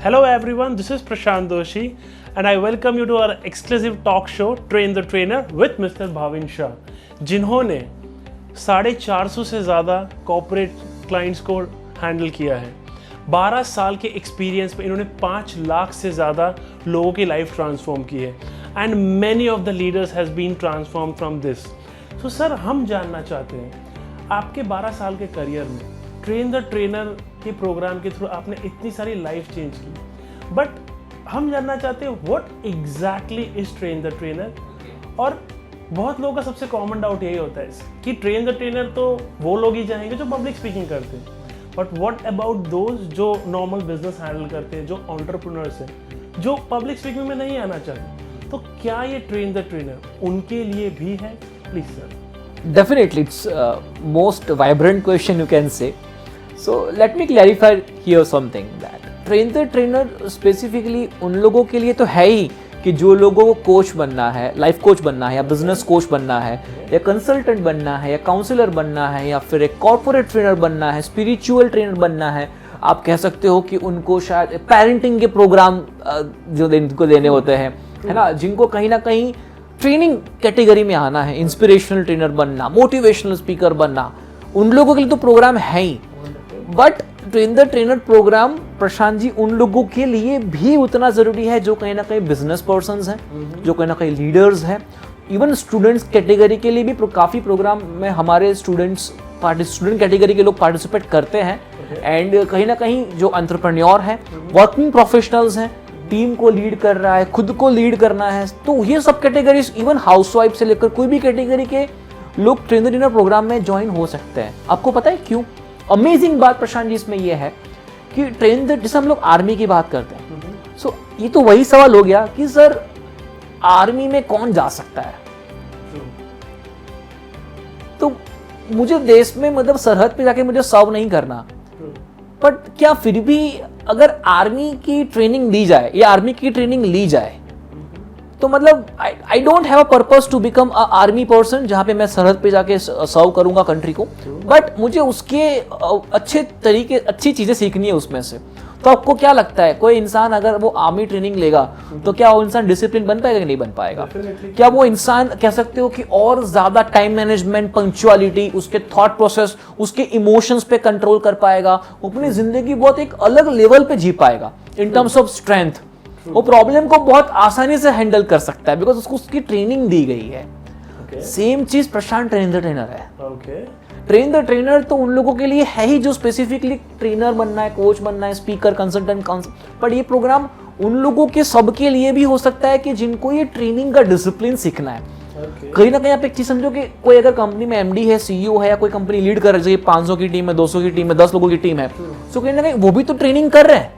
Hello everyone, this is Prashant Doshi and I welcome you to our exclusive talk show Train the Trainer with Mr. Bhavin Shah, जिन्होंने 450 से ज़्यादा corporate clients को handle किया है। 12 साल के experience में इन्होंने 5 लाख से ज़्यादा लोगों की लाइफ ट्रांसफॉर्म की है and many of the leaders has been transform from this. So sir, हम जानना चाहते हैं आपके 12 साल के करियर में ट्रेन द ट्रेनर के प्रोग्राम के थ्रू आपने इतनी सारी लाइफ चेंज की, बट हम जानना चाहते हैं what exactly is train the trainer. और बहुत लोगों का सबसे कॉमन डाउट यही होता है कि ट्रेन द ट्रेनर तो वो लोग ही जाएंगे जो पब्लिक स्पीकिंग करते हैं, बट व्हाट अबाउट दोज जो नॉर्मल बिजनेस हैंडल करते हैं, जो एंटरप्रेन्योर्स हैं, जो पब्लिक स्पीकिंग में नहीं आना चाहते, तो क्या ये ट्रेन द ट्रेनर उनके लिए भी है? Please sir. Definitely, it's most vibrant question you can say. So let me clarify here something that train the trainer specifically उन लोगों के लिए तो है ही कि जो लोगों को कोच बनना है, लाइफ कोच बनना है या बिजनेस कोच बनना है या कंसल्टेंट बनना है या काउंसलर बनना है या फिर एक कॉर्पोरेट ट्रेनर बनना है, स्पिरिचुअल ट्रेनर बनना है। आप कह सकते हो कि उनको शायद पेरेंटिंग के प्रोग्राम जो इनको देने होते हैं, है ना, जिनको कहीं ना कहीं ट्रेनिंग कैटेगरी में आना है, इंस्पिरेशनल ट्रेनर बनना, मोटिवेशनल स्पीकर बनना, उन लोगों के लिए तो प्रोग्राम है ही। But train the trainer program Prashant ji उन लोगों के लिए भी उतना ज़रूरी है जो कहीं ना कहीं बिजनेस पर्सन्स हैं, जो कहीं ना कहीं लीडर्स हैं। इवन स्टूडेंट्स कैटेगरी के लिए भी काफ़ी प्रोग्राम में हमारे स्टूडेंट कैटेगरी के लोग पार्टिसिपेट करते हैं। एंड कहीं ना कहीं जो एंटरप्रेन्योर हैं, वर्किंग प्रोफेशनल्स हैं, टीम को लीड कर रहा है, खुद को लीड करना है, तो ये सब कैटेगरीज, इवन हाउसवाइफ से लेकर कोई भी कैटेगरी के लोग ट्रेन द ट्रेनर प्रोग्राम में ज्वाइन हो सकते हैं। आपको पता है क्यों? अमेजिंग बात प्रशांत जी इसमें यह है कि ट्रेन द, जैसे हम लोग आर्मी की बात करते हैं, सो ये तो वही सवाल हो गया कि सर आर्मी में कौन जा सकता है? तो मुझे देश में मतलब सरहद पे जाके मुझे सर्व नहीं करना, बट क्या फिर भी अगर आर्मी की ट्रेनिंग दी जाए या आर्मी की ट्रेनिंग ली जाए तो मतलब I don't have a purpose to become a army person जहां पे मैं सरहद पे जाके सर्व करूंगा कंट्री को, बट मुझे उसके अच्छी चीजें सीखनी है उसमें से। तो आपको क्या लगता है, कोई इंसान अगर वो आर्मी ट्रेनिंग लेगा तो क्या वो इंसान डिसिप्लिन बन पाएगा कि नहीं बन पाएगा? क्या वो इंसान कह सकते हो कि और ज्यादा टाइम मैनेजमेंट, पंक्चुअलिटी, उसके थॉट प्रोसेस, उसके इमोशंस पे कंट्रोल कर पाएगा, अपनी जिंदगी बहुत एक अलग लेवल पे जी पाएगा इन टर्म्स ऑफ स्ट्रेंथ? वो प्रॉब्लम को बहुत आसानी से हैंडल कर सकता है बिकॉज उसको उसकी ट्रेनिंग दी गई है। सेम चीज प्रशांत ट्रेन द ट्रेनर है। ट्रेन द ट्रेनर तो उन लोगों के लिए है ही जो स्पेसिफिकली ट्रेनर बनना है, कोच बनना है, स्पीकर, कंसल्टेंट, बट ये प्रोग्राम उन लोगों के सबके लिए भी हो सकता है कि जिनको ये ट्रेनिंग का डिसिप्लिन सीखना है। कहीं ना कहीं आप एक चीज समझो कि कोई अगर कंपनी में एमडी है, सीईओ है या कोई कंपनी लीड कर रही है, 500 की टीम है, 200 की टीम है, 10 लोगों की टीम है, तो कहीं ना कहीं वो भी तो ट्रेनिंग कर रहे हैं।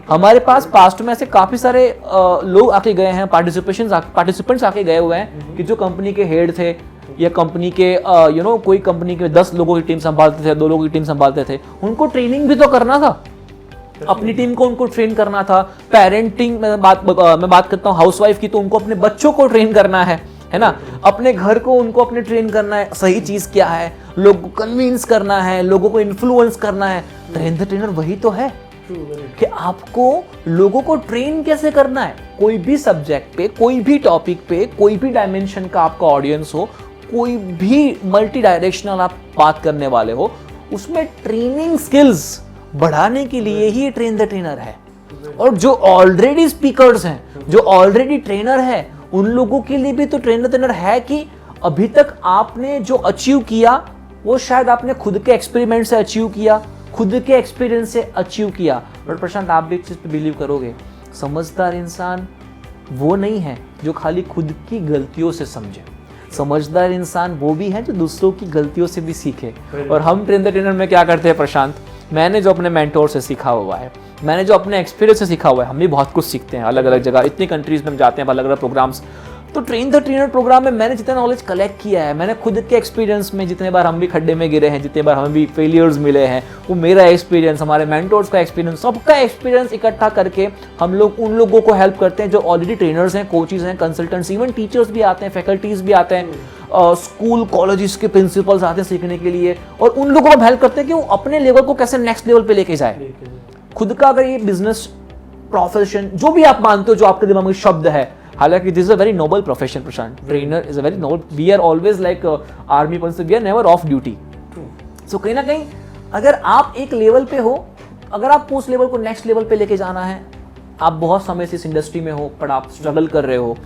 हमारे पास पास्ट में ऐसे काफी सारे लोग आके गए हैं, पार्टिसिपेंट्स आके गए हुए हैं कि जो कंपनी के हेड थे या कंपनी के कोई कंपनी के 10 लोगों की टीम संभालते थे, 2 लोगों की टीम संभालते थे, उनको ट्रेनिंग भी तो करना था, अपनी टीम को उनको ट्रेन करना था। पेरेंटिंग में मैं बात करता हूँ हाउसवाइफ की, तो उनको अपने बच्चों को ट्रेन करना है ना, अपने घर को उनको अपने ट्रेन करना है, सही चीज क्या है, लोगों को कन्विंस करना है, लोगों को इन्फ्लुएंस करना है। ट्रेन द ट्रेनर वही तो है कि आपको लोगों को ट्रेन कैसे करना है। कोई भी सब्जेक्ट पे, कोई भी टॉपिक पे, कोई भी डायमेंशन का आपका ऑडियंस हो, कोई भी मल्टी डायरेक्शनल आप बात करने वाले हो, उसमें ट्रेनिंग स्किल्स बढ़ाने के लिए ही ट्रेन द ट्रेनर है। और जो ऑलरेडी स्पीकर्स हैं, जो ऑलरेडी ट्रेनर है, उन लोगों के लिए भी तो ट्रेन द ट्रेनर है कि अभी तक आपने जो अचीव किया वो शायद आपने खुद के एक्सपेरिमेंट से अचीव किया, खुद के एक्सपीरियंस से अचीव किया। बट प्रशांत, आप भी एक चीज पे बिलीव करोगे, समझदार इंसान वो नहीं है जो खाली खुद की गलतियों से समझे। समझदार इंसान वो भी है जो दूसरों की गलतियों से भी सीखे। और हम ट्रेन द ट्रेनर में क्या करते हैं प्रशांत, मैंने जो अपने मेंटोर से सीखा हुआ है, मैंने जो अपने एक्सपीरियंस से सीखा हुआ है, हम भी बहुत कुछ सीखते हैं अलग अलग जगह, इतनी कंट्रीज में हम जाते हैं अलग अलग प्रोग्राम्स। तो ट्रेन द ट्रेनर प्रोग्राम में मैंने जितना नॉलेज कलेक्ट किया है, मैंने खुद के एक्सपीरियंस में, जितने बार हम भी खड्डे में गिरे हैं, जितने बार हमें भी फेलियर्स मिले हैं, वो मेरा एक्सपीरियंस, हमारे मेंटोर्स का एक्सपीरियंस, सबका एक्सपीरियंस इकट्ठा करके हम लोग उन लोगों को हेल्प करते हैं जो ऑलरेडी ट्रेनर्स हैं, कोचेज हैं, कंसल्टेंट्स, इवन टीचर्स भी आते हैं, फैकल्टीज भी आते हैं, स्कूल कॉलेजेस के प्रिंसिपल्स आते हैं सीखने के लिए, और उन लोगों को हेल्प करते हैं कि वो अपने लेवल को कैसे नेक्स्ट लेवल पे लेके जाए। खुद का अगर ये बिजनेस प्रोफेशन, जो भी आप मानते हो, जो आपके दिमाग में शब्द है, हालांकि this is a very noble profession Prashant, trainer is a very noble, we are always like army person, we are never off duty. So कहीं ना कहीं अगर आप एक लेवल पे हो, अगर आपको उस लेवल को नेक्स्ट लेवल पे लेके जाना है, आप बहुत समय से इस इंडस्ट्री में हो पर आप स्ट्रगल कर रहे हो,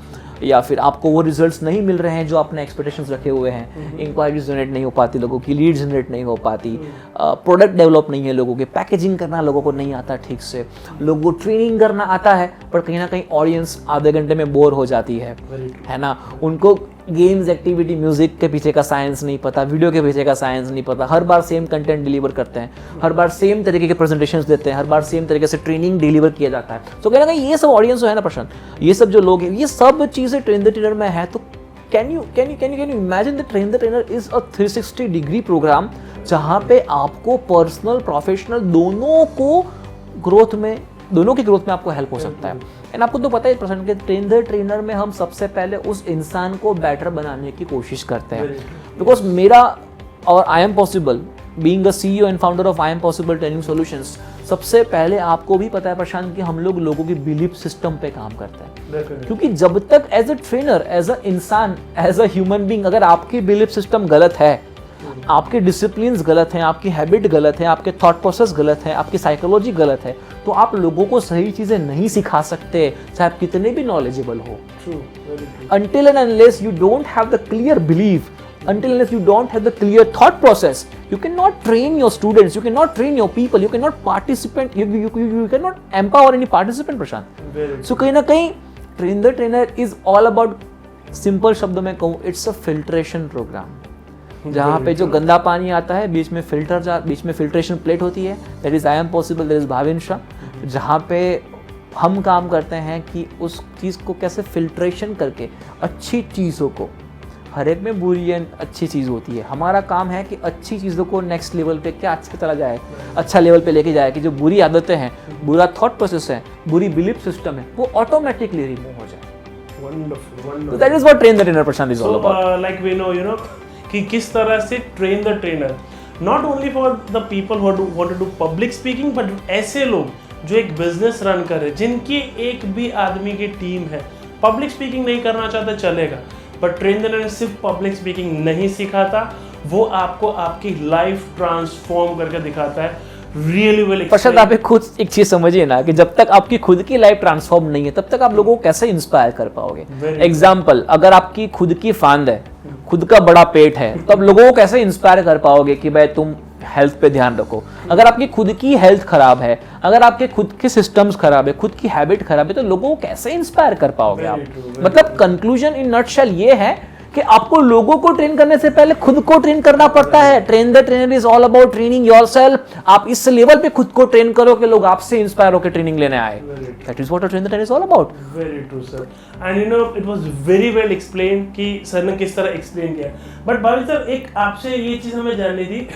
या फिर आपको वो रिजल्ट्स नहीं मिल रहे हैं जो आपने एक्सपेक्टेशंस रखे हुए हैं, इंक्वायरीज जनरेट नहीं हो पाती लोगों की, लीड जनरेट नहीं हो पाती, प्रोडक्ट डेवलप नहीं है लोगों के, पैकेजिंग करना लोगों को नहीं आता ठीक से, लोगों को ट्रेनिंग करना आता है पर कहीं ना कहीं ऑडियंस आधे घंटे में बोर हो जाती है ना, उनको गेम्स, एक्टिविटी, म्यूजिक के पीछे का साइंस नहीं पता, वीडियो के पीछे का साइंस नहीं पता, हर बार सेम कंटेंट डिलीवर करते हैं, हर बार सेम तरीके के प्रेजेंटेशंस देते हैं, हर बार सेम तरीके से ट्रेनिंग डिलीवर किया जाता है। तो कहीं ना कहीं ये सब ऑडियंस जो है ना प्रशांत, ये सब जो लोग हैं, ये सब चीज़ें ट्रेन द ट्रेनर में है। तो can you imagine the train the trainer is a 360 degree program जहाँ पे आपको पर्सनल प्रोफेशनल दोनों की ग्रोथ में आपको हेल्प हो सकता है। एंड आपको तो पता है प्रशांत के ट्रेन द ट्रेनर में हम सबसे पहले उस इंसान को बेटर बनाने की कोशिश करते हैं, बिकॉज मेरा और आई am possible being a CEO and founder of I am possible training solutions, सबसे पहले आपको भी पता है प्रशांत कि हम लोगों की बिलीफ सिस्टम पे काम करते हैं, क्योंकि जब तक as a trainer, as a इंसान, एज अ ह्यूमन बीइंग अगर आपकी बिलीफ सिस्टम गलत है, आपके डिसिप्लिन्स गलत हैं, आपकी हैबिट गलत है, आपके थॉट प्रोसेस गलत है, आपकी साइकोलॉजी गलत है, तो आप लोगों को सही चीजें नहीं सिखा सकते, चाहे आप कितने भी नॉलेजेबल हो। Until and unless you don't have the clear belief, until unless you don't have the clear thought process, you cannot train your students, you cannot train your people, you cannot participate, you cannot empower any participant, Prashant. So कहीं ना कहीं train the trainer is all about, simple शब्दों में कहूँ, it's a filtration program, जहाँ पे जो गंदा पानी आता है बीच में फिल्ट्रेशन प्लेट होती है, that is I am possible, that is Bhavin Shah, जहाँ पे हम काम करते हैं कि उस चीज़ को कैसे फिल्ट्रेशन करके अच्छी चीज़ों को, हर एक में बुरी एंड अच्छी चीज़ होती है, हमारा काम है कि अच्छी चीज़ों को नेक्स्ट लेवल पे क्या अच्छी चला जाए, अच्छा लेवल पे लेके जाए, कि जो बुरी आदतें हैं, बुरा थॉट प्रोसेस है, बुरी बिलीफ सिस्टम है, वो ऑटोमेटिकली रिमूव हो जाए। Wonderful. That is what train the trainer Prashant is all about. Like we know कि किस तरह से train the trainer, not only for the people who want to do public speaking, but ऐसे लोग जो एक बिजनेस रन कर रहे हैं, जिनकी एक भी आदमी की टीम है, पब्लिक स्पीकिंग नहीं करना चाहता चलेगा, पर ट्रेन द ट्रेनर सिर्फ पब्लिक स्पीकिंग नहीं सिखाता, वो आपको आपकी लाइफ ट्रांसफॉर्म करके दिखाता है। Really well. प्रशांत, आप खुद एक चीज समझिए ना कि जब तक आपकी खुद की लाइफ ट्रांसफॉर्म नहीं है, तब तक आप लोगों को कैसे इंस्पायर कर पाओगे। एग्जाम्पल, अगर आपकी खुद की फांद है, खुद का बड़ा पेट है, तो आप लोगों को कैसे इंस्पायर कर पाओगे कि भाई तुम हेल्थ पे ध्यान रखो। अगर आपकी खुद की हेल्थ खराब है, अगर आपके खुद के सिस्टम्स खराब है, खुद की हैबिट खराब है, तो लोगों को कैसे इंस्पायर कर पाओगे आप। मतलब कंक्लूजन इन नटशेल ये है कि आपको लोगों को ट्रेन करने से पहले खुद को ट्रेन करना पड़ता है। Train the trainer is all about training yourself. आप इस लेवल पे खुद को ट्रेन करो कि लोग आपसे इंस्पायर होकर ट्रेनिंग लेने आए। That is what train the trainer is all about. Very true sir, and you know it was very well explain कि सर ने किस तरह एक्सप्लेन किया। बट भाभी सर, एक आपसे ये चीज हमें जाननी थी,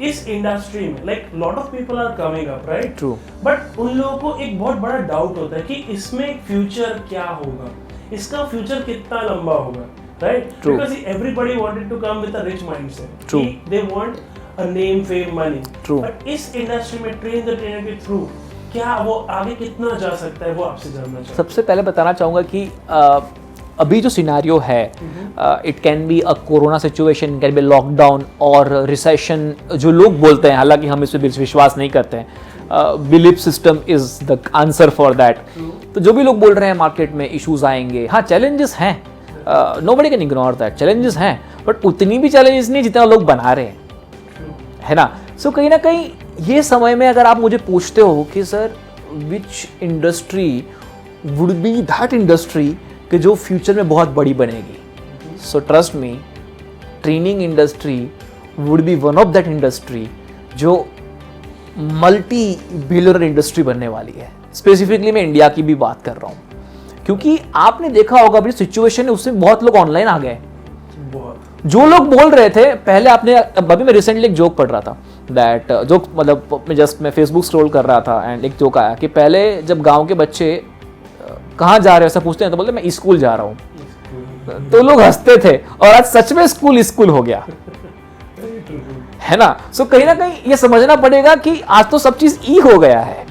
इस इंडस्ट्री में like lot of people are coming up, right? True. But उन लोगों को एक बहुत बड़ा डाउट होता है कि इसमें फ्यूचर क्या होगा, इसका फ्यूचर कितना लंबा होगा, right? True. Because everybody wanted to come with a rich mindset. True. They want a name, fame, money. True. But इस इंडस्ट्री में ट्रेन द ट्रेनर के थ्रू क्या वो आगे कितना जा सकता है, वो आपसे जानना चाहूँगा। सबसे पहले बताना चाहूँगा कि अभी जो सिनारियो है, it can be a corona situation, can be lockdown और रिसेशन, जो लोग बोलते हैं, हालांकि हम इस पर विश्वास नहीं करते हैं। Belief system is the answer for that. तो जो भी लोग बोल रहे हैं मार्केट में इश्यूज आएंगे, हाँ चैलेंजेस हैं, nobody can ignore that, challenges हैं, बट उतनी भी चैलेंजेस नहीं जितना लोग बना रहे हैं, है ना। सो कहीं ना कहीं ये समय में अगर आप मुझे पूछते हो कि sir which industry would be that industry कि जो फ्यूचर में बहुत बड़ी बनेगी, so trust me, training industry would be one of that industry जो मल्टी बिलियनर इंडस्ट्री बनने वाली है। स्पेसिफिकली मैं इंडिया की भी बात कर रहा हूँ, क्योंकि आपने देखा होगा अभी सिचुएशन है उसमें बहुत लोग ऑनलाइन आ गए। जो लोग बोल रहे थे पहले, आपने अभी मैं रिसेंटली एक जोक पढ़ रहा था, दैट जोक मतलब मैं फेसबुक स्क्रॉल कर रहा था एंड एक जोक आया कि पहले जब गांव के बच्चे कहाँ जा रहे हैं ऐसा पूछते हैं तो बोलते मैं स्कूल जा रहा हूँ, तो लोग हंसते थे, और आज सच में स्कूल हो गया, है ना। सो कहीं ना कहीं ये समझना पड़ेगा कि आज तो सब चीज ई हो गया है,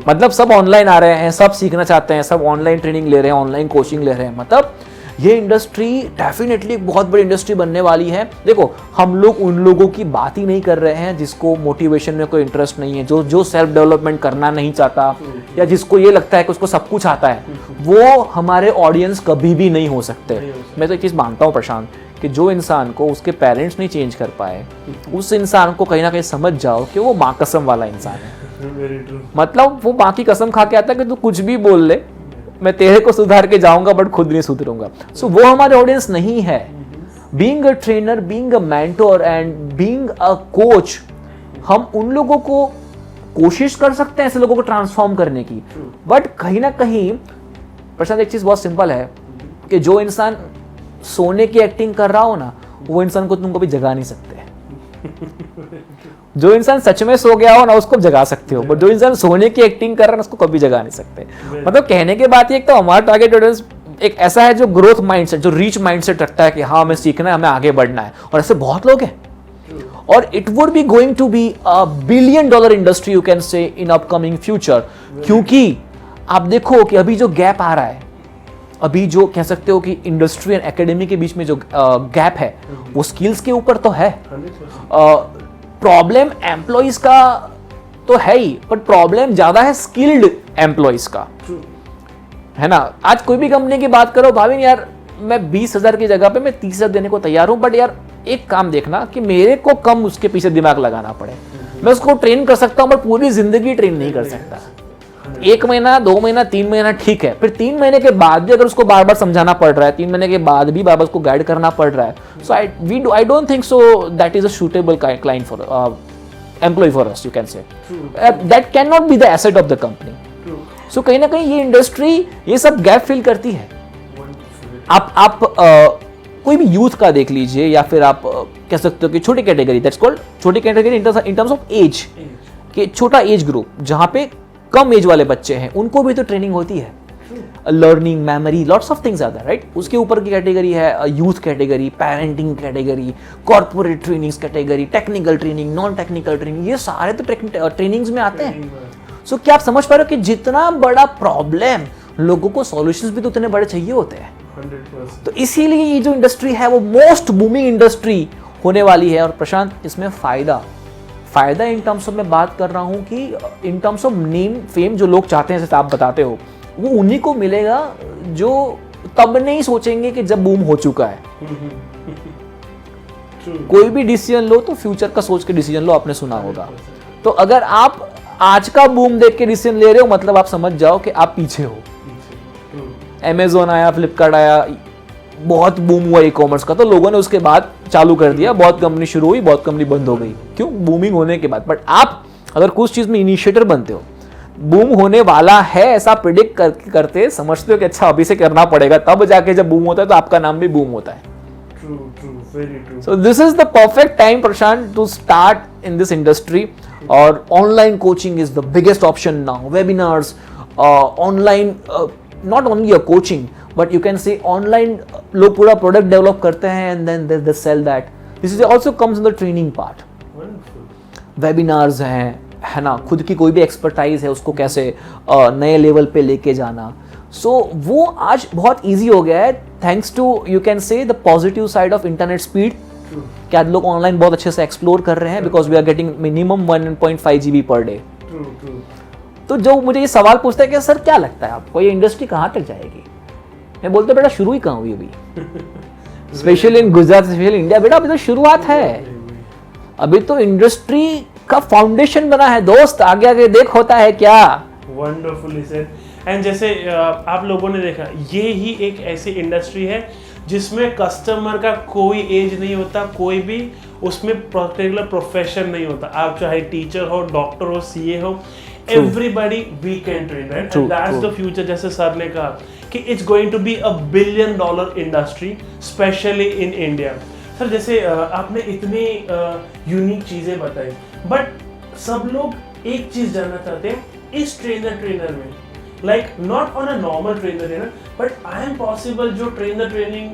मतलब सब ऑनलाइन आ रहे हैं, सब सीखना चाहते हैं, सब ऑनलाइन ट्रेनिंग ले रहे हैं, ऑनलाइन कोचिंग ले रहे हैं। मतलब ये इंडस्ट्री डेफिनेटली एक बहुत बड़ी इंडस्ट्री बनने वाली है। देखो, हम लोग उन लोगों की बात ही नहीं कर रहे हैं जिसको मोटिवेशन में कोई इंटरेस्ट नहीं है, जो सेल्फ डेवलपमेंट करना नहीं चाहता, या जिसको ये लगता है कि उसको सब कुछ आता है। वो हमारे ऑडियंस कभी भी नहीं हो सकते। मैं तो एक चीज़ मानता हूँ प्रशांत, कि जो इंसान को उसके पेरेंट्स नहीं चेंज कर पाए, उस इंसान को कहीं ना कहीं समझ जाओ कि वो माँ कसम वाला इंसान है। मतलब वो माँ की कसम खा के आता है कि तू कुछ भी बोल ले, मैं तेरे को सुधार के जाऊंगा बट खुद नहीं सुधरूंगा। सो वो हमारे ऑडियंस नहीं है। Being a trainer, being a mentor and being a coach, हम उन लोगों को कोशिश कर सकते हैं ऐसे लोगों को ट्रांसफॉर्म करने की, बट कहीं ना कहीं प्रशांत एक चीज बहुत सिंपल है कि जो इंसान सोने की एक्टिंग कर रहा हो ना, वो इंसान को तुम कभी जगा नहीं सकते। जो इंसान सच में सो गया हो ना, उसको जगा सकते हो, बट जो इंसान सोने की एक्टिंग कर रहा है ना, उसको कभी जगा नहीं सकते। मतलब कहने के बाद ये एक तो हमारा टारगेट ऑडियंस एक ऐसा है जो ग्रोथ माइंडसेट, जो रीच माइंडसेट रखता है कि हाँ हमें सीखना है, हमें आगे बढ़ना है, और ऐसे बहुत लोग हैं। और it would be going to be a $1 billion industry, you can say, in upcoming future. क्योंकि आप देखो कि अभी जो गैप आ रहा है, अभी जो कह सकते हो कि इंडस्ट्री एंड एकेडमी के बीच में जो गैप है, वो स्किल्स के ऊपर तो है। प्रॉब्लम एम्प्लॉइज का तो है ही, बट प्रॉब्लम ज्यादा है स्किल्ड एम्प्लॉइज का, है ना। आज कोई भी कंपनी की बात करो, भाविन यार मैं 20,000 की जगह पे मैं 30,000 देने को तैयार हूं, बट यार एक काम देखना कि मेरे को कम उसके पीछे दिमाग लगाना पड़े। मैं उसको ट्रेन कर सकता हूं, बट पूरी जिंदगी ट्रेन नहीं कर सकता। 1 महीना, 2 महीना, 3 महीना ठीक है, फिर 3 महीने के बाद भी अगर उसको बार बार समझाना पड़ रहा है, 3 महीने के बाद भी बार बार उसको गाइड करना पड़ रहा है, so I don't think so that is a suitable client for employ for us, you can say that can not be the asset of the company. So कहीं ना कहीं ये इंडस्ट्री ये सब गैप फिल करती है। आप कोई भी यूथ का देख लीजिए, या फिर आप कह सकते हो कि छोटी कैटेगरी, दैट्स कॉल्ड छोटी category in terms of age, कि छोटा एज ग्रुप जहां पे कम एज वाले बच्चे हैं, उनको भी तो ट्रेनिंग होती है। Learning, memory, lots of things are there, right. उसके ऊपर की कैटेगरी है youth category, parenting category, corporate trainings category, technical training, non technical training, ये सारे तो ट्रेनिंग्स में आते हैं। सो क्या आप समझ पा रहे हो कि जितना बड़ा प्रॉब्लम, लोगों को सॉल्यूशंस भी तो उतने बड़े चाहिए होते हैं। 100%। तो इसीलिए ये जो इंडस्ट्री है वो मोस्ट बूमिंग इंडस्ट्री होने वाली है। और प्रशांत, इसमें फायदा इन टर्म्स ऑफ मैं बात कर रहा हूं कि इन टर्म्स ऑफ नेम फेम जो लोग चाहते हैं, जैसे आप बताते हो, वो उन्हीं को मिलेगा जो तब नहीं सोचेंगे कि जब बूम हो चुका है। कोई भी डिसीजन लो तो फ्यूचर का सोच के डिसीजन लो, आपने सुना होगा। तो अगर आप आज का बूम देख के डिसीजन ले रहे हो, मतलब आप समझ जाओ कि आप पीछे हो। Amazon आया, फ्लिपकार्ट आया, बहुत बूम हुआ ई कॉमर्स का, तो लोगों ने उसके बाद चालू कर दिया, बहुत कंपनी शुरू हुई, बहुत कंपनी बंद हो गई। क्यों? बूमिंग होने के बाद। बट आप अगर कुछ चीज में इनिशिएटर बनते हो, बूम होने वाला है ऐसा प्रिडिक्ट करते समझते हो कि अच्छा अभी से करना पड़ेगा, तब जाके जब बूम होता है तो आपका नाम भी बूम होता है। So this is the perfect time, Prashant, to start in this industry. और online coaching is the biggest option now. Webinars, online, not only a coaching, but you can say online लोग पूरा product develop करते हैं and then they sell that. This is also comes in the training part. Webinars हैं, है ना, खुद की कोई भी एक्सपर्टाइज है उसको कैसे नए लेवल पे लेके जाना। सो वो आज बहुत इजी हो गया है, thanks to you can say the positive side of internet speed. क्या लोग ऑनलाइन बहुत अच्छे से एक्सप्लोर कर रहे हैं, because we are getting minimum 1.5 GB per day. तो जो मुझे ये सवाल पूछता है कि सर क्या लगता है आपको ये इंडस्ट्री कहाँ तक जाएगी, मैं बोलता बेटा शुरू ही कहाँ हुई अभी, specially in Gujarat, specially India. बेटा अभी तो शुरुआत है, अभी तो इंडस्ट्री का फाउंडेशन बना है दोस्त, आगे आगे देख होता है क्या। Wonderfully said. एंड जैसे आप लोगों ने देखा, ये ही एक ऐसी इंडस्ट्री है जिसमें कस्टमर का कोई एज नहीं होता, कोई भी उसमें पर्टिकुलर प्रोफेशन नहीं होता। आप चाहे टीचर हो, डॉक्टर हो, सीए हो, everybody we can train, right? And that's the future. जैसे सर ने कहा कि it's going to be $1 billion industry, specially in India. Sir जैसे आपने इतनी यूनिक चीजें बताई, बट सब लोग एक चीज जानना चाहते हैं इस ट्रेनर में, like not on a normal trainer, but I am possible जो trainer training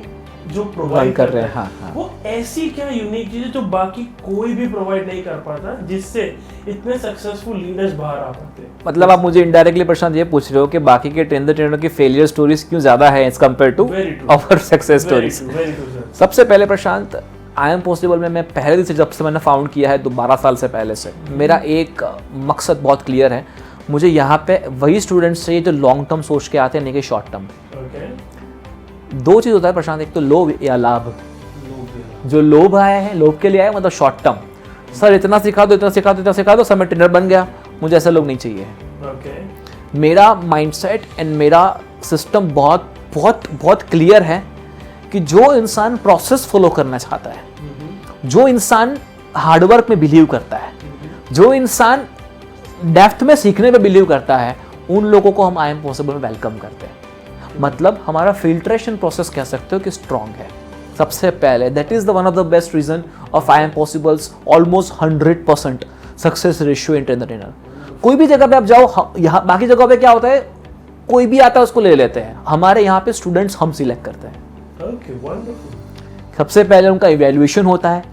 जो प्रोवाइड कर रहे हैं, हाँ। वो ऐसी क्या यूनिक चीज है जो बाकी कोई भी प्रोवाइड नहीं कर पाता, जिससे इतने सक्सेसफुल लीडर्स बाहर आ पाते हैं? मतलब आप मुझे इनडायरेक्टली प्रशांत ये पूछ रहे हो कि बाकी के ट्रेन द ट्रेनर की फेलियर स्टोरीज क्यों ज्यादा है as compare to our success stories? सबसे पहले प्रशांत, आई एम पॉसिबल में मैं पहले दिन से, जब से मैंने फाउंड किया है 12 साल से पहले से, मेरा एक मकसद बहुत क्लियर है। मुझे यहाँ पे वही स्टूडेंट्स चाहिए जो लॉन्ग टर्म सोच के आते हैं, नहीं कि शॉर्ट टर्म। दो चीज़ होता है प्रशांत, एक तो लोभ या लाभ। जो लोभ आए हैं, लोभ के लिए आए, मतलब शॉर्ट टर्म, सर इतना सिखा दो, इतना सिखा दो, इतना सिखा दो, सर मैं ट्रेनर बन गया। मुझे ऐसे लोग नहीं चाहिए। मेरा माइंडसेट एंड मेरा सिस्टम बहुत बहुत बहुत क्लियर है कि जो इंसान प्रोसेस फॉलो करना चाहता है, जो इंसान हार्डवर्क में बिलीव करता है, जो इंसान डेप्थ में सीखने में बिलीव करता है, उन लोगों को हम आई एम पॉसिबल में वेलकम करते हैं। मतलब हमारा फिल्ट्रेशन प्रोसेस कह सकते हो कि स्ट्रॉन्ग है। सबसे पहले that is the one of the best reason of I am possibles almost 100% success ratio in train the trainer. कोई भी जगह पे आप जाओ, यहाँ बाकी जगह पे क्या होता है, कोई भी आता है उसको ले लेते हैं। हमारे यहाँ पे स्टूडेंट्स हम सिलेक्ट करते हैं। सबसे पहले उनका इवैल्यूएशन होता है,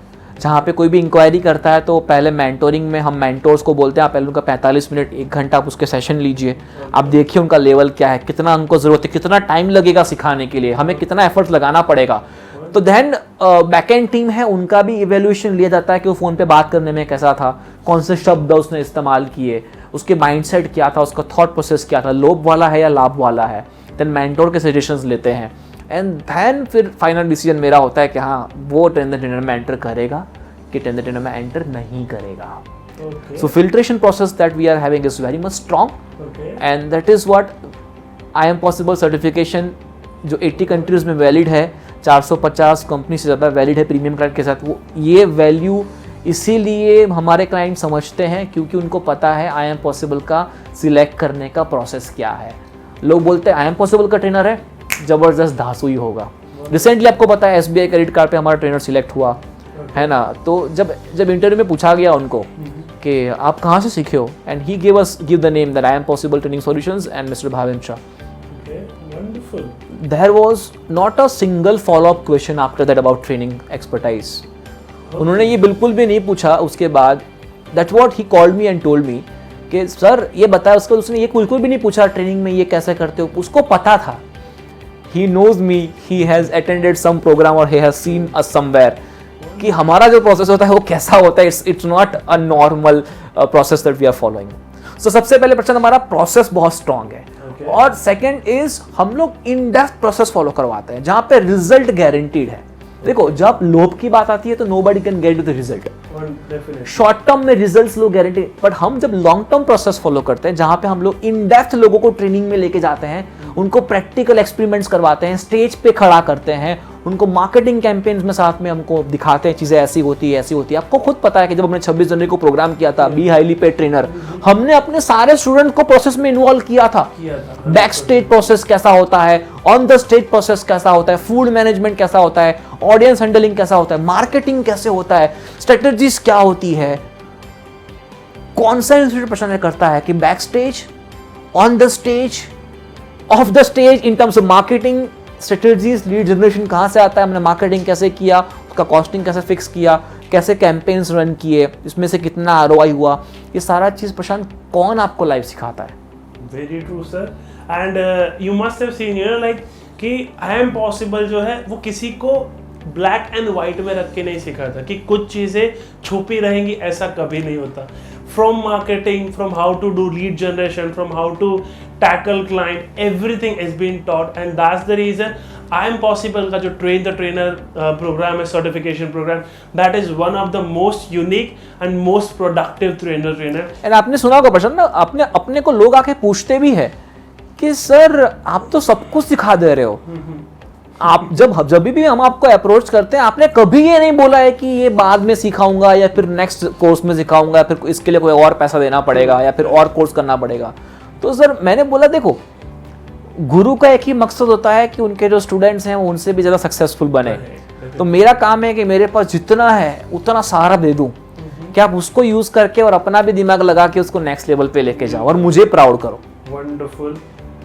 जहाँ पे कोई भी इंक्वायरी करता है तो पहले मेंटोरिंग में हम मेंटोर्स को बोलते हैं, आप पहले उनका 45 मिनट 1 घंटा आप उसके सेशन लीजिए। आप देखिए उनका लेवल क्या है, कितना उनको ज़रूरत है, कितना टाइम लगेगा सिखाने के लिए, हमें कितना एफर्ट्स लगाना पड़ेगा। तो देन बैकएंड टीम है, उनका भी इवैल्यूएशन लिया जाता है कि वो फ़ोन पे बात करने में कैसा था, कौन से शब्द उसने इस्तेमाल किए, उसके माइंडसेट क्या था, उसका थॉट प्रोसेस क्या था, लोभ वाला है या लाभ वाला है। देन मेंटोर के सजेशंस लेते हैं एंड देन फिर फाइनल डिसीजन मेरा होता है कि हाँ वो ट्रेन द ट्रेनर में एंटर करेगा कि ट्रेन द ट्रेनर में एंटर नहीं करेगा। So filtration process that we are having is very much strong and that is what I am possible certification जो 80 कंट्रीज में वैलिड है, 450 कंपनी से ज़्यादा वैलिड है प्रीमियम क्लाइंट के साथ। वो ये वैल्यू इसीलिए हमारे क्लाइंट समझते हैं क्योंकि उनको पता है आई एम पॉसिबल का सिलेक्ट करने का प्रोसेस क्या है। लोग बोलते हैं आई एम पॉसिबल का ट्रेनर है, जबरदस्त धांसू ही होगा। रिसेंटली आपको पता है SBI क्रेडिट कार्ड पे हमारा ट्रेनर सिलेक्ट हुआ है ना। तो जब इंटरव्यू में पूछा गया उनको कि आप कहाँ से सीखे हो, and he give the name that I am possible training solutions and mister Bhavin Shah. There was not a single follow-up question after that about training expertise. उन्होंने ये बिल्कुल भी नहीं पूछा उसके बाद। That's what he called me and told me कि sir ये बताया, उसने ये बिल्कुल भी नहीं पूछा ट्रेनिंग में ये कैसे करते हो। उसको पता था, he knows me, he has attended some program or he has seen us somewhere कि हमारा जो प्रोसेस होता है वो कैसा होता है। It's not a normal process that we are following. So सबसे पहले प्रश्न, हमारा प्रोसेस बहुत स्ट्रॉन्ग है। और सेकंड इज हम लोग इन डेप्थ प्रोसेस फॉलो करवाते हैं जहां पे रिजल्ट गारंटीड है। देखो जब लोभ की बात आती है तो nobody can get the result. Short term में रिजल्ट्स लोग गारंटी, बट हम जब लॉन्ग टर्म प्रोसेस फॉलो करते हैं जहां पे हम लोग इन डेप्थ लोगों को ट्रेनिंग में लेके जाते हैं, उनको प्रैक्टिकल एक्सपेरिमेंट्स करवाते हैं, स्टेज पे खड़ा करते हैं, उनको मार्केटिंग कैंपेन्स में साथ में हमको दिखाते हैं चीजें ऐसी होती है ऐसी होती है। आपको खुद पता है कि जब हमने 26 जनवरी को प्रोग्राम किया था बी हाईली पेड ट्रेनर, हमने अपने सारे स्टूडेंट को प्रोसेस में इन्वॉल्व किया था। बैक स्टेज प्रोसेस कैसा होता है, ऑन द स्टेज प्रोसेस कैसा होता है, फूड मैनेजमेंट कैसा होता है, ऑडियंस हैंडलिंग कैसा होता है, मार्केटिंग कैसे होता है, स्ट्रेटजीज क्या होती है। कौन सा इंस्टीट्यूट पसंद करता है कि back stage, on the stage, of the stage, in terms of marketing strategies, lead generation कहाँ से आता है, हमने मार्केटिंग कैसे किया, उसका कॉस्टिंग कैसे फिक्स किया, कैसे कैंपेन्स रन किए, इसमें से कितना ROI हुआ, ये सारा चीज़ प्रशांत कौन आपको लाइव सिखाता है? Very true sir. And you must have seen like कि आई एम पॉसिबल जो है वो किसी को ब्लैक एंड व्हाइट में रख के नहीं सिखाता कि कुछ चीज़ें छुपी रहेंगी, ऐसा कभी नहीं होता। From marketing, from how to do lead generation, from how to tackle client, everything is being taught, and that's the reason I am possible का जो train the trainer program है, certification program, that is one of the most unique and most productive trainer. And आपने सुना होगा प्रश्न ना, अपने को लोग आके पूछते भी है कि सर आप तो सब कुछ सिखा दे रहे हो। आप जब भी हम आपको अप्रोच करते हैं, आपने कभी ये नहीं बोला है कि ये बाद में सिखाऊंगा या फिर नेक्स्ट कोर्स में सिखाऊंगा या फिर इसके लिए कोई और पैसा देना पड़ेगा या फिर और कोर्स करना पड़ेगा। तो सर मैंने बोला देखो, गुरु का एक ही मकसद होता है कि उनके जो स्टूडेंट्स हैं वो उनसे भी ज़्यादा सक्सेसफुल बने। तो मेरा काम है कि मेरे पास जितना है उतना सारा दे दूं कि आप उसको यूज़ करके और अपना भी दिमाग लगा के उसको नेक्स्ट लेवल पे लेके जाओ और मुझे प्राउड करो। वंडरफुल।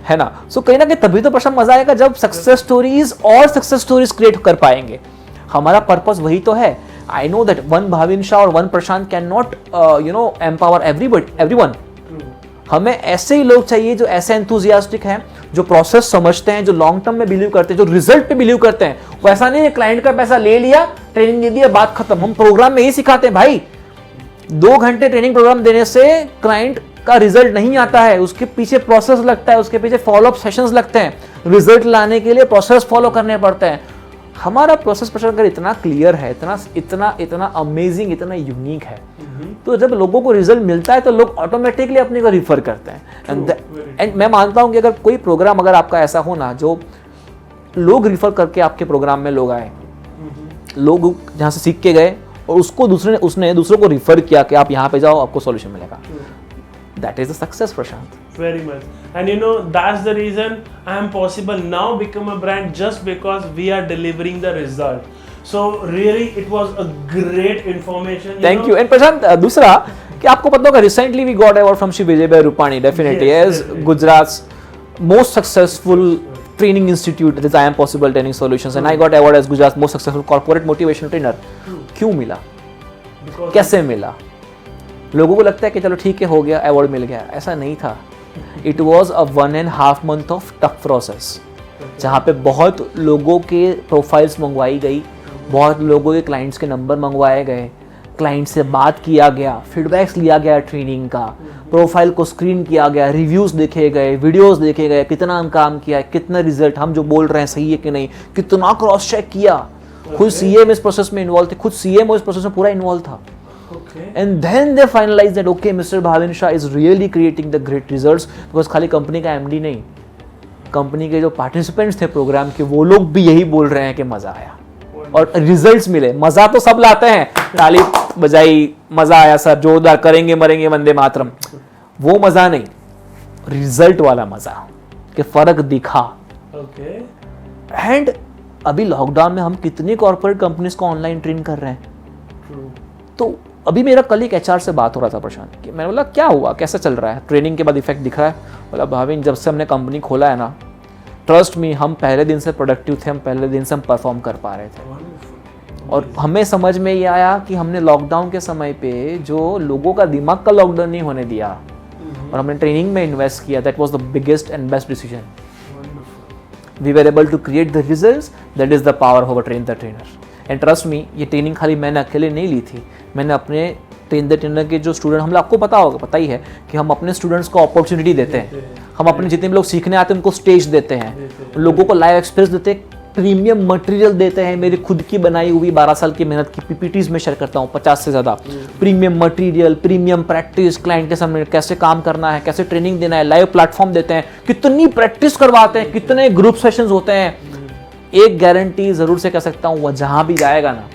है ना? सो कहीं ना कहीं तभी तो प्रशांत मजा आएगा जब सक्सेस स्टोरीज और सक्सेस स्टोरीज क्रिएट कर पाएंगे. हमारा पर्पस वही तो है. I know that one Bhavin Shah और one Prashant can not empower everyone. हमें ऐसे ही लोग चाहिए जो ऐसे एंथुजियास्टिक हैं, जो प्रोसेस समझते हैं, जो लॉन्ग टर्म में बिलीव करते हैं, जो रिजल्ट पे बिलीव करते हैं. वैसा नहीं है क्लाइंट का पैसा ले लिया, ट्रेनिंग दे दिया, बात खत्म. हम प्रोग्राम में यही सिखाते हैं भाई, 2 घंटे ट्रेनिंग प्रोग्राम देने से क्लाइंट का रिजल्ट नहीं आता है. उसके पीछे प्रोसेस लगता है, उसके पीछे फॉलोअप सेशंस लगते हैं. रिजल्ट लाने के लिए प्रोसेस फॉलो करने पड़ते हैं. हमारा प्रोसेस प्रशांत इतना क्लियर है, इतना अमेजिंग, इतना यूनिक है. तो जब लोगों को रिजल्ट मिलता है तो लोग ऑटोमेटिकली अपने को रिफर करते हैं. एंड मैं मानता हूं कि अगर कोई प्रोग्राम अगर आपका ऐसा हो ना जो लोग रिफर करके आपके प्रोग्राम में लोग आए, लोग जहां से सीख के गए और उसको उसने दूसरों को रिफर किया कि आप यहाँ पे जाओ, आपको सॉल्यूशन मिलेगा. That is a success, Prashant. Very much. And you know, that's the reason I am possible now become a brand just because we are delivering the result. So really, it was a great information. Thank you. And Prashant, दूसरा कि आपको पता होगा recently we got award from Shri Vijay Bhai Rupani, definitely as Gujarat's most successful training institute, that is I Am Possible Training Solutions, and I got award as Gujarat's most successful corporate motivational trainer. क्यों मिला? कैसे मिला? लोगों को लगता है कि चलो ठीक है हो गया, अवार्ड मिल गया. ऐसा नहीं था. It was a 1.5 month of tough process, जहाँ पे बहुत लोगों के प्रोफाइल्स मंगवाई गई, बहुत लोगों के क्लाइंट्स के नंबर मंगवाए गए, क्लाइंट से बात किया गया, फीडबैक्स लिया गया ट्रेनिंग का, प्रोफाइल को स्क्रीन किया गया, रिव्यूज़ देखे गए, वीडियोस देखे गए, कितना हम काम किया है, कितना रिजल्ट, हम जो बोल रहे हैं सही है कि नहीं, कितना क्रॉस चेक किया. खुद सीएम इस प्रोसेस में इन्वॉल्व थे, खुद सीएम इस प्रोसेस में पूरा इन्वॉल्व था. And then they finalized that okay, Mr. Bhavin Shah is really creating the great results because खाली कंपनी का एमडी नहीं, कंपनी के जो पार्टिसिपेंट्स थे प्रोग्राम के वो लोग भी यही बोल रहे हैं कि मजा आया और रिजल्ट्स मिले. मजा तो सब लाते हैं, ताली बजाई, मजा आया सर, जोरदार, करेंगे मरेंगे वंदे मातरम, वो मजा नहीं, रिजल्ट वाला मजा कि फर्क दिखा. एंड अभी लॉकडाउन में हम कितनी कॉर्पोरेट कंपनीज को ऑनलाइन ट्रेन कर रहे हैं. तो अभी मेरा कल एक एचआर से बात हो रहा था प्रशांत कि मैंने बोला क्या हुआ, कैसा चल रहा है, ट्रेनिंग के बाद इफेक्ट दिख रहा है. बोला भाविन जब से हमने कंपनी खोला है ना, ट्रस्ट मी, हम पहले दिन से प्रोडक्टिव थे, हम पहले दिन से हम परफॉर्म कर पा रहे थे. और हमें समझ में ये आया कि हमने लॉकडाउन के समय पे जो लोगों का दिमाग का लॉकडाउन नहीं होने दिया और हमने ट्रेनिंग में इन्वेस्ट किया, that was the biggest and best decision. We were able to create the results, that is the power of a train the trainer. And trust me, ये ट्रेनिंग खाली मैंने अकेले नहीं ली थी, मैंने अपने ट्रेन द ट्रेनर के जो स्टूडेंट, हम आपको पता ही है कि हम अपने स्टूडेंट्स को अपॉर्चुनिटी देते हैं. हम अपने जितने भी लोग सीखने आते हैं उनको स्टेज देते हैं, लोगों को लाइव एक्सपीरियंस देते हैं, प्रीमियम मटेरियल देते हैं. मेरी खुद की बनाई हुई 12 साल की मेहनत की पीपीटीज में शेयर करता हूँ 50 से ज़्यादा. Premium material, premium practice, client के सामने कैसे काम करना है, कैसे ट्रेनिंग देना है, लाइव प्लेटफॉर्म देते हैं, कितनी प्रैक्टिस करवाते हैं, कितने ग्रुप सेशंस होते हैं. एक गारंटी जरूर से कह सकता हूँ, वह जहाँ भी जाएगा ना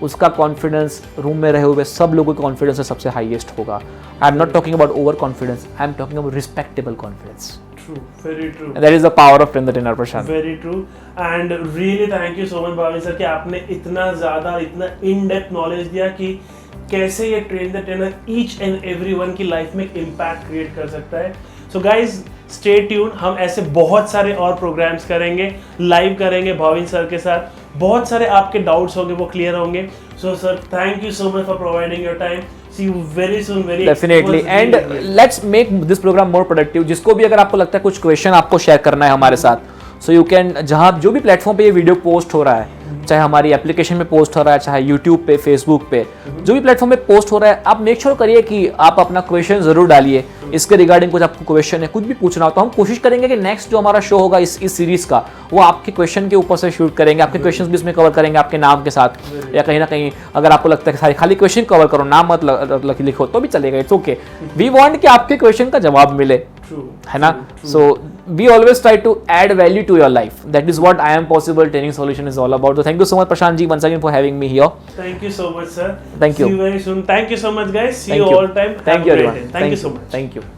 उसका कॉन्फिडेंस रूम में रहे हुए सब लोगों का कॉन्फिडेंस सबसे हाईएस्ट होगा. I am not talking about over confidence, I am talking about respectable confidence. True, very true. And that is the power of Train the Trainer, Prashant. Very true. And really thank you so much Bhavin sir कि आपने इतना ज़्यादा, इतना in depth knowledge दिया कि कैसे ये train the trainer each and every one की लाइफ में इम्पैक्ट क्रिएट कर सकता है. सो गाइज स्टे ट्यून, हम ऐसे बहुत सारे और प्रोग्राम्स करेंगे, लाइव करेंगे भाविन सर के साथ. बहुत सारे आपके डाउट्स होंगे वो क्लियर होंगे. So sir thank you so much for providing your time. See you very soon, very definitely. And let's make this program more productive. जिसको भी अगर आपको लगता है कुछ क्वेश्चन आपको शेयर करना है हमारे साथ, सो यू कैन, जहाँ जो भी प्लेटफॉर्म पे ये वीडियो पोस्ट हो रहा है, चाहे हमारी एप्लीकेशन में पोस्ट हो रहा है, चाहे यूट्यूब पे, फेसबुक पे, जो भी प्लेटफॉर्म पे पोस्ट हो रहा है, आप मेक श्योर करिए कि आप अपना क्वेश्चन जरूर डालिए. इसके रिगार्डिंग कुछ आपको क्वेश्चन है, कुछ भी पूछना हो तो हम कोशिश करेंगे कि नेक्स्ट जो हमारा शो होगा इस सीरीज का, वो आपके क्वेश्चन के ऊपर से शूट करेंगे, आपके क्वेश्चन भी इसमें कवर करेंगे आपके नाम के साथ. या कहीं ना कहीं अगर आपको लगता है कि खाली क्वेश्चन कवर करो, नाम मत लिखो तो भी चलेगा, इट्स ओके. वी वांट कि आपके क्वेश्चन का जवाब मिले, है ना. सो we always try to add value to your life. That is what I Am Possible Training Solution is all about. So thank you so much Prashant ji once again for having me here. Thank you so much sir. Thank you. See you very soon. Thank you so much guys. See Thank you you all time. Thank you everyone. Thank you so much. Thank you.